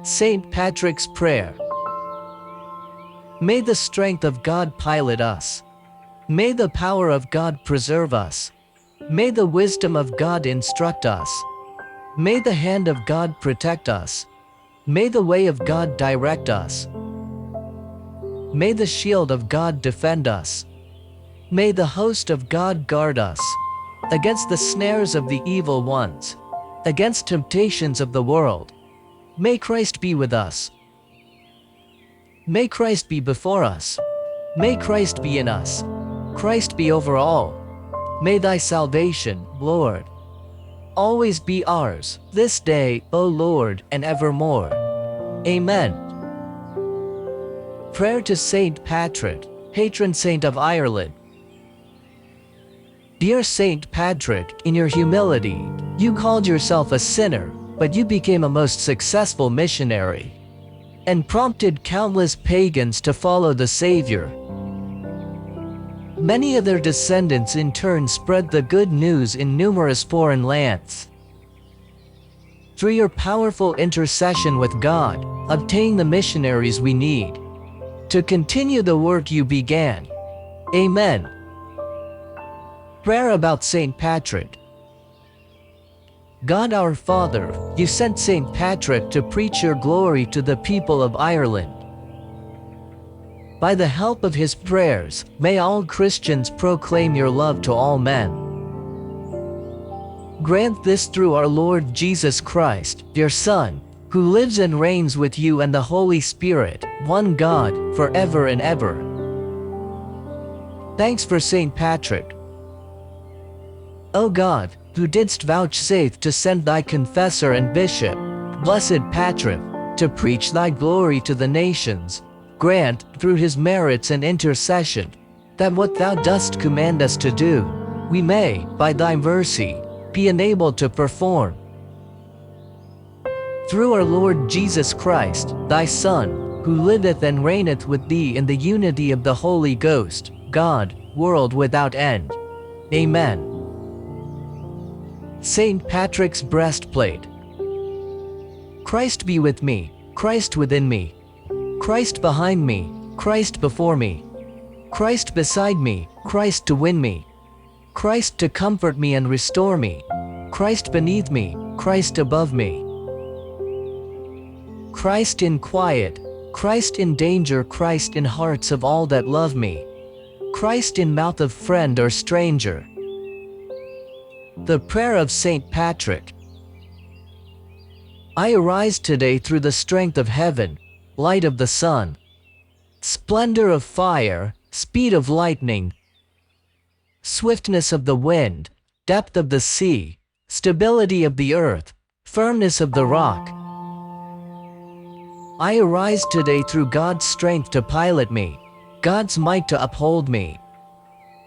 Saint Patrick's Prayer. May the strength of God pilot us. May the power of God preserve us. May the wisdom of God instruct us. May the hand of God protect us. May the way of God direct us. May the shield of God defend us. May the host of God guard us against the snares of the evil ones, against temptations of the world. May Christ be with us. May Christ be before us. May Christ be in us. Christ be over all. May thy salvation, Lord, always be ours, this day, O Lord, and evermore. Amen. Prayer to Saint Patrick, patron saint of Ireland. Dear Saint Patrick, in your humility, you called yourself a sinner, but you became a most successful missionary and prompted countless pagans to follow the Savior. Many of their descendants in turn spread the good news in numerous foreign lands. Through your powerful intercession with God, obtain the missionaries we need to continue the work you began. Amen. Prayer about Saint Patrick. God our Father, you sent Saint Patrick to preach your glory to the people of Ireland. By the help of his prayers, may all Christians proclaim your love to all men. Grant this through our Lord Jesus Christ, your Son, who lives and reigns with you and the Holy Spirit, one God, forever and ever. Thanks for Saint Patrick. O God, who didst vouchsafe to send thy confessor and bishop, blessed Patrick, to preach thy glory to the nations, grant, through his merits and intercession, that what thou dost command us to do, we may, by thy mercy, be enabled to perform. Through our Lord Jesus Christ, thy Son, who liveth and reigneth with thee in the unity of the Holy Ghost, God, world without end. Amen. Saint Patrick's Breastplate. Christ be with me, Christ within me, Christ behind me, Christ before me, Christ beside me, Christ to win me, Christ to comfort me and restore me, Christ beneath me, Christ above me, Christ in quiet, Christ in danger, Christ in hearts of all that love me, Christ in mouth of friend or stranger. The Prayer of Saint Patrick. I arise today through the strength of heaven, light of the sun, splendor of fire, speed of lightning, swiftness of the wind, depth of the sea, stability of the earth, firmness of the rock. I arise today through God's strength to pilot me, God's might to uphold me,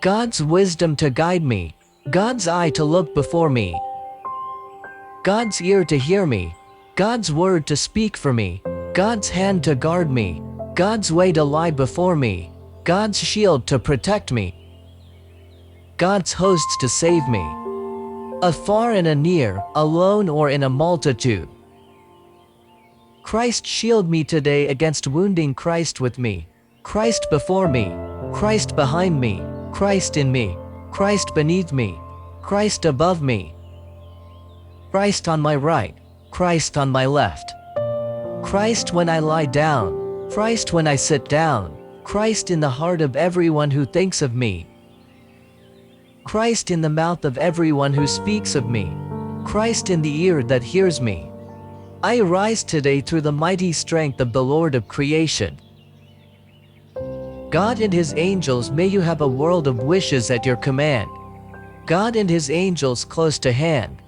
God's wisdom to guide me, God's eye to look before me, God's ear to hear me, God's word to speak for me, God's hand to guard me, God's way to lie before me, God's shield to protect me, God's hosts to save me, afar and anear, alone or in a multitude. Christ shield me today against wounding, Christ with me, Christ before me, Christ behind me, Christ in me, Christ beneath me, Christ above me, Christ on my right, Christ on my left, Christ when I lie down, Christ when I sit down, Christ in the heart of everyone who thinks of me, Christ in the mouth of everyone who speaks of me, Christ in the ear that hears me. I arise today through the mighty strength of the Lord of creation. God and his angels, may you have a world of wishes at your command. God and his angels close to hand.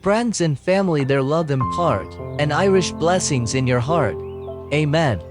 Friends and family their love impart, and Irish blessings in your heart. Amen.